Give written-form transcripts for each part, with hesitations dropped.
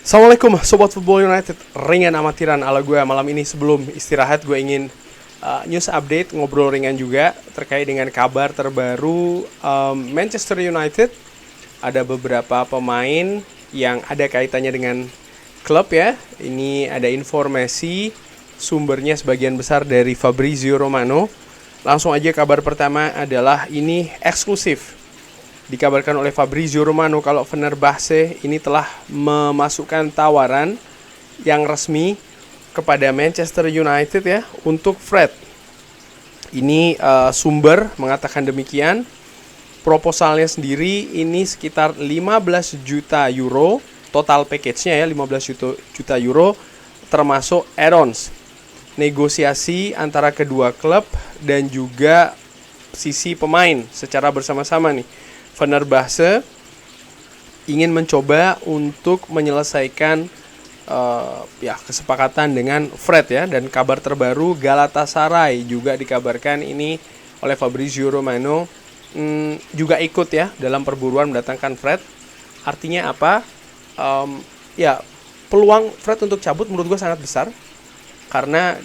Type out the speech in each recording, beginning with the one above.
Assalamualaikum Sobat Football United, ringan amatiran ala gue malam ini. Sebelum istirahat gue ingin news update, ngobrol ringan juga terkait dengan kabar terbaru Manchester United. Ada beberapa pemain yang ada kaitannya dengan klub ya. Ini ada informasi, sumbernya sebagian besar dari Fabrizio Romano. Langsung aja kabar pertama adalah ini eksklusif. Dikabarkan oleh Fabrizio Romano kalau Fenerbahce ini telah memasukkan tawaran yang resmi kepada Manchester United ya untuk Fred. Ini sumber mengatakan demikian. Proposalnya sendiri ini sekitar 15 juta euro, total package-nya ya 15 juta euro termasuk add-ons. Negosiasi antara kedua klub dan juga sisi pemain secara bersama-sama nih. Fenerbahce ingin mencoba untuk menyelesaikan kesepakatan dengan Fred ya. Dan kabar terbaru, Galatasaray juga dikabarkan ini oleh Fabrizio Romano juga ikut ya dalam perburuan mendatangkan Fred. Artinya apa? Peluang Fred untuk cabut menurut gue sangat besar karena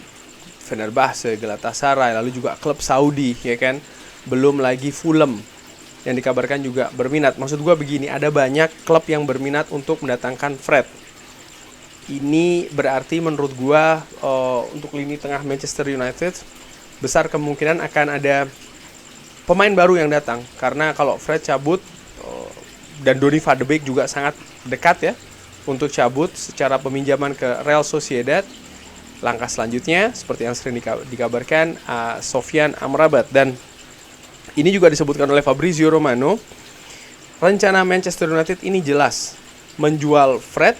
Fenerbahce, Galatasaray, lalu juga klub Saudi ya kan, belum lagi Fulham yang dikabarkan juga berminat. Maksud gue begini, ada banyak klub yang berminat untuk mendatangkan Fred. Ini berarti menurut gue untuk lini tengah Manchester United besar kemungkinan akan ada pemain baru yang datang. Karena kalau Fred cabut dan Donny van de Beek juga sangat dekat ya untuk cabut secara peminjaman ke Real Sociedad. Langkah selanjutnya seperti yang sering dikabarkan Sofyan Amrabat. Dan ini juga disebutkan oleh Fabrizio Romano, rencana Manchester United ini jelas menjual Fred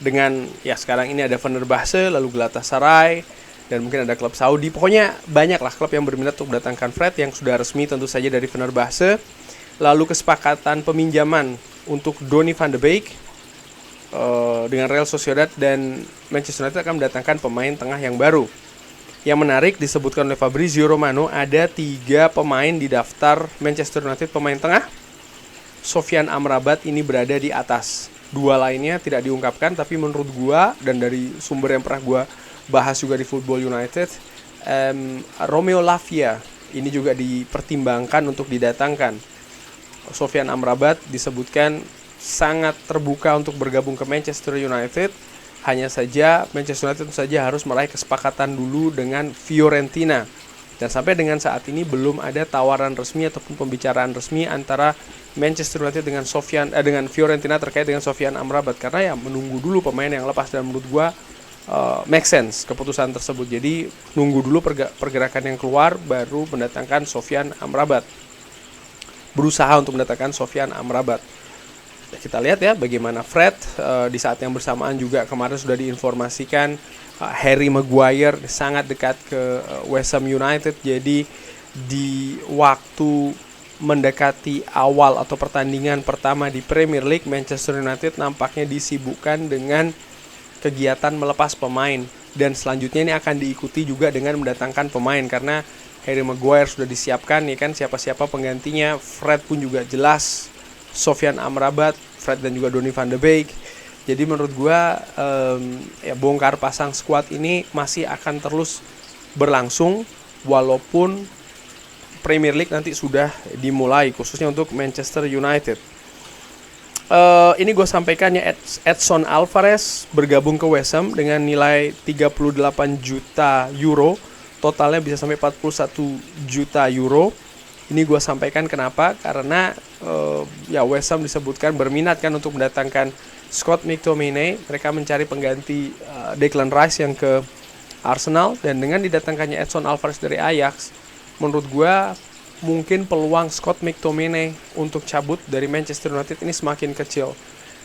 dengan ya sekarang ini ada Fenerbahce, lalu Galatasaray, dan mungkin ada klub Saudi. Pokoknya banyaklah klub yang berminat untuk mendatangkan Fred yang sudah resmi tentu saja dari Fenerbahce. Lalu kesepakatan peminjaman untuk Donny van de Beek dengan Real Sociedad, dan Manchester United akan mendatangkan pemain tengah yang baru. Yang menarik disebutkan oleh Fabrizio Romano, ada 3 pemain di daftar Manchester United pemain tengah. Sofyan Amrabat ini berada di atas. 2 lainnya tidak diungkapkan, tapi menurut gua dan dari sumber yang pernah gua bahas juga di Football United, Romeo Lavia ini juga dipertimbangkan untuk didatangkan. Sofyan Amrabat disebutkan sangat terbuka untuk bergabung ke Manchester United. Hanya saja Manchester United saja harus meraih kesepakatan dulu dengan Fiorentina. Dan sampai dengan saat ini belum ada tawaran resmi ataupun pembicaraan resmi antara Manchester United dengan Fiorentina terkait dengan Sofyan Amrabat. Karena ya menunggu dulu pemain yang lepas, dan menurut gua make sense keputusan tersebut. Jadi nunggu dulu pergerakan yang keluar baru mendatangkan Sofyan Amrabat. Berusaha untuk mendatangkan Sofyan Amrabat. Kita lihat ya bagaimana Fred di saat yang bersamaan juga kemarin sudah diinformasikan Harry Maguire sangat dekat ke West Ham United. Jadi di waktu mendekati awal atau pertandingan pertama di Premier League, Manchester United nampaknya disibukkan dengan kegiatan melepas pemain, dan selanjutnya ini akan diikuti juga dengan mendatangkan pemain karena Harry Maguire sudah disiapkan ya kan, siapa-siapa penggantinya. Fred pun juga jelas, Sofyan Amrabat, Fred dan juga Donny van de Beek. Jadi menurut gue bongkar pasang skuad ini masih akan terus berlangsung walaupun Premier League nanti sudah dimulai, khususnya untuk Manchester United. Ini gue sampaikan ya, Edson Alvarez bergabung ke West Ham dengan nilai 38 juta euro, totalnya bisa sampai 41 juta euro. Ini gue sampaikan kenapa, karena West Ham disebutkan berminat kan untuk mendatangkan Scott McTominay. Mereka mencari pengganti Declan Rice yang ke Arsenal, dan dengan didatangkannya Edson Alvarez dari Ajax, menurut gue mungkin peluang Scott McTominay untuk cabut dari Manchester United ini semakin kecil.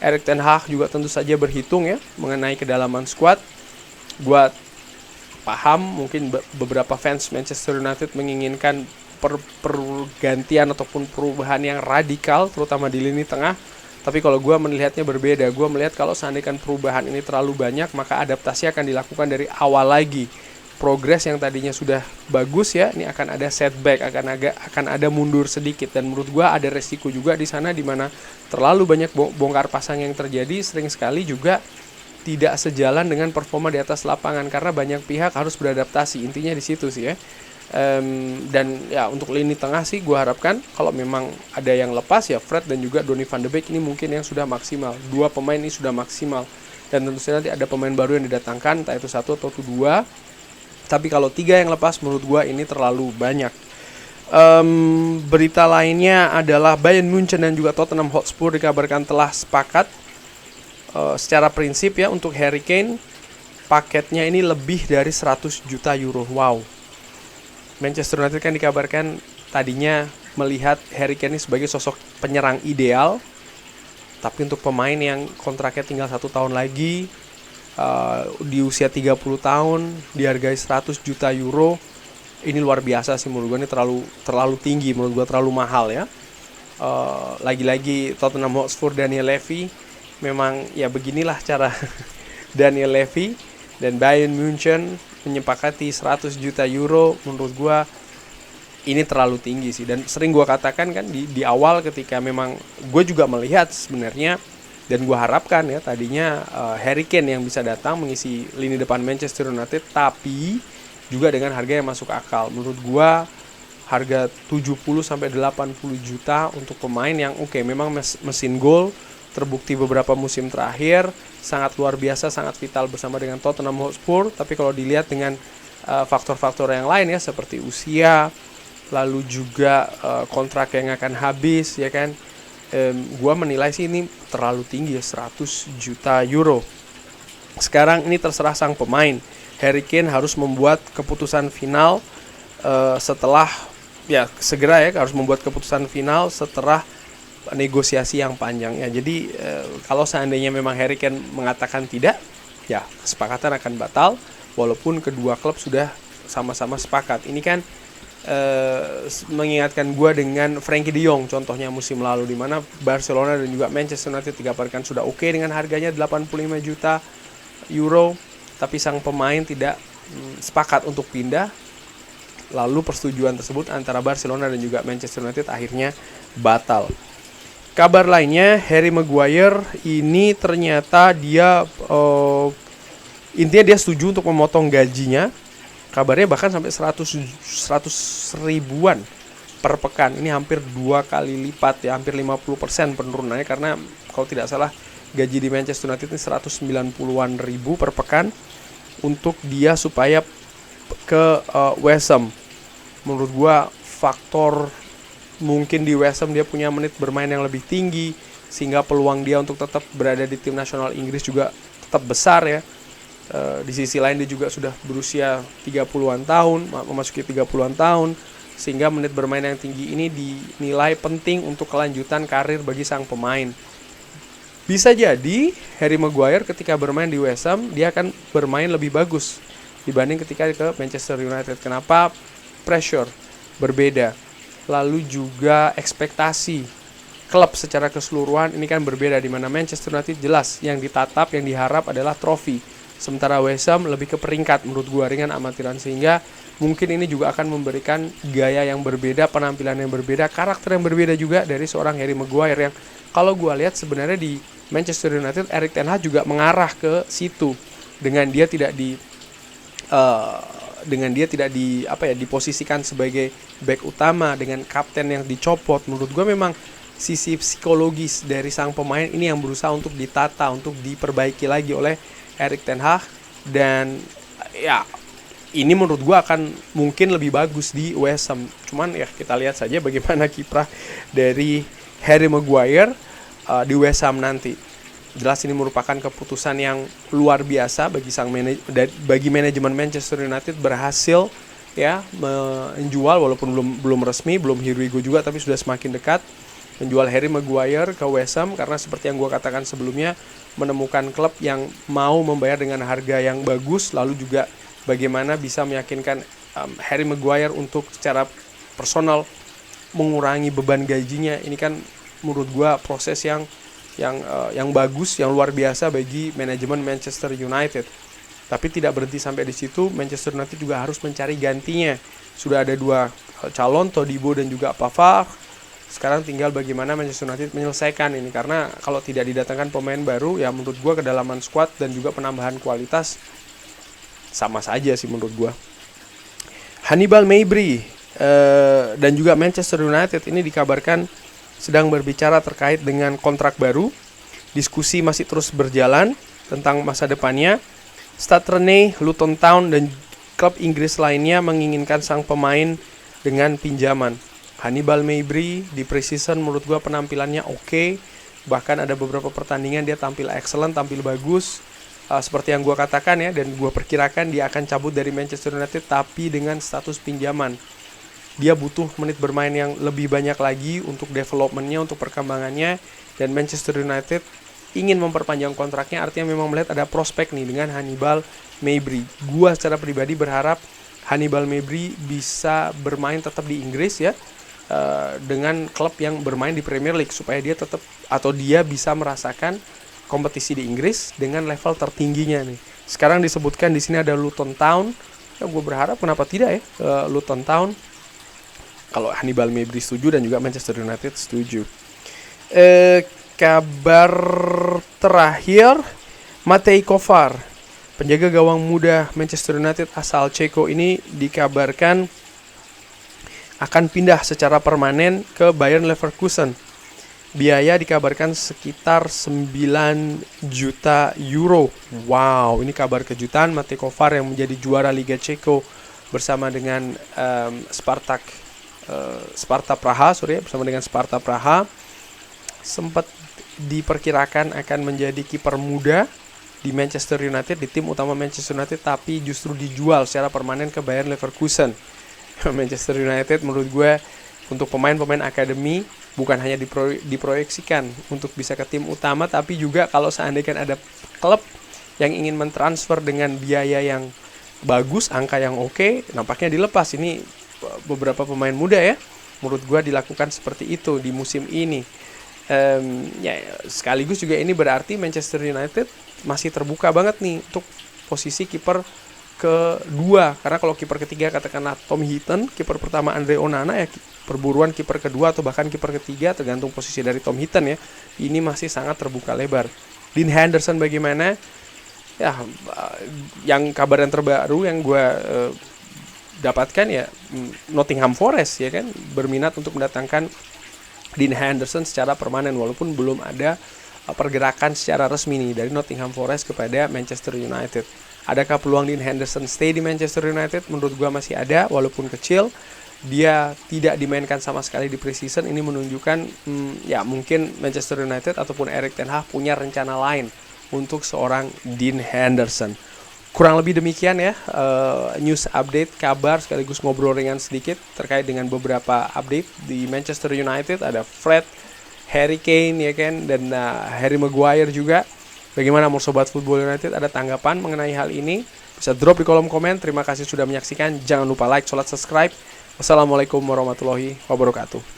Erik ten Hag juga tentu saja berhitung ya mengenai kedalaman skuad. Gue paham mungkin beberapa fans Manchester United menginginkan pergantian ataupun perubahan yang radikal terutama di lini tengah. Tapi kalau gue melihatnya berbeda. Gue melihat kalau seandainya perubahan ini terlalu banyak, maka adaptasi akan dilakukan dari awal lagi. progres yang tadinya sudah bagus ya, ini akan ada setback, akan ada mundur sedikit. Dan menurut gue ada resiko juga di sana, di mana terlalu banyak bongkar pasang yang terjadi sering sekali juga tidak sejalan dengan performa di atas lapangan, karena banyak pihak harus beradaptasi. Intinya di situ sih ya. Dan ya untuk lini tengah sih gue harapkan kalau memang ada yang lepas ya, Fred dan juga Donny van de Beek ini mungkin yang sudah maksimal. Dua pemain ini sudah maksimal, dan tentu saja nanti ada pemain baru yang didatangkan, entah itu satu atau dua. Tapi kalau 3 yang lepas menurut gue ini terlalu banyak. Berita lainnya adalah Bayern Munchen dan juga Tottenham Hotspur dikabarkan telah sepakat secara prinsip ya untuk Harry Kane. Paketnya ini lebih dari 100 juta euro. Wow. Manchester United kan dikabarkan tadinya melihat Harry Kane ini sebagai sosok penyerang ideal, tapi untuk pemain yang kontraknya tinggal 1 tahun lagi, di usia 30 tahun, dihargai 100 juta euro, ini luar biasa sih menurut gue. Ini terlalu tinggi, menurut gue terlalu mahal ya. Lagi-lagi Tottenham Hotspur, Daniel Levy, memang ya beginilah cara Daniel Levy dan Bayern Munchen menyepakati 100 juta euro. Menurut gue ini terlalu tinggi sih, dan sering gue katakan kan di awal ketika memang gue juga melihat sebenarnya, dan gue harapkan ya tadinya Harry Kane yang bisa datang mengisi lini depan Manchester United, tapi juga dengan harga yang masuk akal. Menurut gue harga 70-80 juta untuk pemain yang memang mesin gol, terbukti beberapa musim terakhir sangat luar biasa, sangat vital bersama dengan Tottenham Hotspur. Tapi kalau dilihat dengan faktor-faktor yang lain ya, seperti usia, lalu juga kontrak yang akan habis ya kan, gua menilai sih ini terlalu tinggi ya, 100 juta euro. Sekarang ini terserah sang pemain. Harry Kane harus membuat keputusan final setelah ya segera ya, harus membuat keputusan final setelah negosiasi yang panjang ya. Jadi kalau seandainya memang Harry Kane mengatakan tidak, ya kesepakatan akan batal walaupun kedua klub sudah sama-sama sepakat. Ini kan mengingatkan gue dengan Frankie de Jong contohnya musim lalu, di mana Barcelona dan juga Manchester United dikabarkan sudah oke dengan harganya 85 juta euro, tapi sang pemain tidak sepakat untuk pindah. Lalu persetujuan tersebut antara Barcelona dan juga Manchester United akhirnya batal. Kabar lainnya, Harry Maguire ini ternyata dia intinya dia setuju untuk memotong gajinya. Kabarnya bahkan sampai 100 ribuan per pekan. Ini hampir 2 kali lipat ya, hampir 50% penurunannya, karena kalau tidak salah gaji di Manchester United ini 190-an ribu per pekan untuk dia supaya ke West Ham. Menurut gua faktor mungkin di West Ham dia punya menit bermain yang lebih tinggi, sehingga peluang dia untuk tetap berada di tim nasional Inggris juga tetap besar ya. Di sisi lain dia juga sudah berusia 30-an tahun, memasuki 30-an tahun, sehingga menit bermain yang tinggi ini dinilai penting untuk kelanjutan karir bagi sang pemain. Bisa jadi Harry Maguire ketika bermain di West Ham dia akan bermain lebih bagus dibanding ketika ke Manchester United. Kenapa? Pressure berbeda, lalu juga ekspektasi klub secara keseluruhan ini kan berbeda, di mana Manchester United jelas yang ditatap, yang diharap adalah trofi. Sementara West Ham lebih ke peringkat menurut gua, ringan amatiran, sehingga mungkin ini juga akan memberikan gaya yang berbeda, penampilan yang berbeda, karakter yang berbeda juga dari seorang Harry Maguire, yang kalau gua lihat sebenarnya di Manchester United Erik ten Hag juga mengarah ke situ, dengan dia tidak diposisikan sebagai back utama, dengan kapten yang dicopot. Menurut gua memang sisi psikologis dari sang pemain ini yang berusaha untuk ditata, untuk diperbaiki lagi oleh Erik ten Hag, dan ya ini menurut gue akan mungkin lebih bagus di West Ham. Cuman ya kita lihat saja bagaimana kiprah dari Harry Maguire di West Ham nanti. Jelas ini merupakan keputusan yang luar biasa bagi manajemen Manchester United, berhasil ya menjual, walaupun belum resmi, belum here we go juga, tapi sudah semakin dekat menjual Harry Maguire ke West Ham, karena seperti yang gue katakan sebelumnya, menemukan klub yang mau membayar dengan harga yang bagus, lalu juga bagaimana bisa meyakinkan Harry Maguire untuk secara personal mengurangi beban gajinya. Ini kan menurut gue proses yang bagus, yang luar biasa bagi manajemen Manchester United. Tapi tidak berhenti sampai di situ, Manchester United juga harus mencari gantinya. Sudah ada 2 calon, Todibo dan juga Pavard. Sekarang tinggal bagaimana Manchester United menyelesaikan ini, karena kalau tidak didatangkan pemain baru, ya menurut gue kedalaman squad dan juga penambahan kualitas sama saja sih menurut gue. Hannibal Mejbri dan juga Manchester United ini dikabarkan sedang berbicara terkait dengan kontrak baru. Diskusi masih terus berjalan tentang masa depannya. Stade Rennais, Luton Town, dan klub Inggris lainnya menginginkan sang pemain dengan pinjaman. Hannibal Mejbri di pre-season menurut gue penampilannya oke. Bahkan ada beberapa pertandingan dia tampil excellent, tampil bagus. Seperti yang gue katakan ya, dan gue perkirakan dia akan cabut dari Manchester United tapi dengan status pinjaman. Dia butuh menit bermain yang lebih banyak lagi untuk developmentnya, untuk perkembangannya. Dan Manchester United ingin memperpanjang kontraknya, artinya memang melihat ada prospek nih dengan Hannibal Mejbri. Gua secara pribadi berharap Hannibal Mejbri bisa bermain tetap di Inggris ya, dengan klub yang bermain di Premier League, supaya dia tetap atau dia bisa merasakan kompetisi di Inggris dengan level tertingginya nih. Sekarang disebutkan di sini ada Luton Town. Ya, gue berharap kenapa tidak ya Luton Town. Kalau Hannibal Mejbri setuju dan juga Manchester United setuju. Kabar terakhir, Matej Kovar, penjaga gawang muda Manchester United asal Ceko ini dikabarkan akan pindah secara permanen ke Bayer Leverkusen. Biaya dikabarkan sekitar 9 juta euro. Wow, ini kabar kejutan. Matej Kovar yang menjadi juara Liga Ceko bersama dengan Sparta Praha, bersama dengan Sparta Praha, sempat diperkirakan akan menjadi kiper muda di Manchester United, di tim utama Manchester United, tapi justru dijual secara permanen ke Bayer Leverkusen. Manchester United menurut gue untuk pemain-pemain akademi bukan hanya diproyeksikan untuk bisa ke tim utama, tapi juga kalau seandainya ada klub yang ingin mentransfer dengan biaya yang bagus, angka yang oke, nampaknya dilepas. Ini beberapa pemain muda ya, menurut gue dilakukan seperti itu di musim ini. Ya, sekaligus juga ini berarti Manchester United masih terbuka banget nih untuk posisi kiper kedua, karena kalau kiper ketiga katakanlah Tom Heaton, kiper pertama Andre Onana, ya perburuan kiper kedua atau bahkan kiper ketiga tergantung posisi dari Tom Heaton ya, ini masih sangat terbuka lebar. Dean Henderson bagaimana? Ya, yang kabar yang terbaru yang gue dapatkan ya, Nottingham Forest ya kan berminat untuk mendatangkan Dean Henderson secara permanen, walaupun belum ada pergerakan secara resmi nih dari Nottingham Forest kepada Manchester United. Adakah peluang Dean Henderson stay di Manchester United? Menurut gua masih ada, walaupun kecil. Dia tidak dimainkan sama sekali di pre-season. Ini menunjukkan ya mungkin Manchester United ataupun Erik ten Hag punya rencana lain untuk seorang Dean Henderson. Kurang lebih demikian ya, news update, kabar sekaligus ngobrol ringan sedikit terkait dengan beberapa update di Manchester United. Ada Fred, Harry Kane ya kan, dan Harry Maguire juga. Bagaimana mau Sobat Football United, ada tanggapan mengenai hal ini? Bisa drop di kolom komen. Terima kasih sudah menyaksikan. Jangan lupa like, subscribe. Wassalamualaikum warahmatullahi wabarakatuh.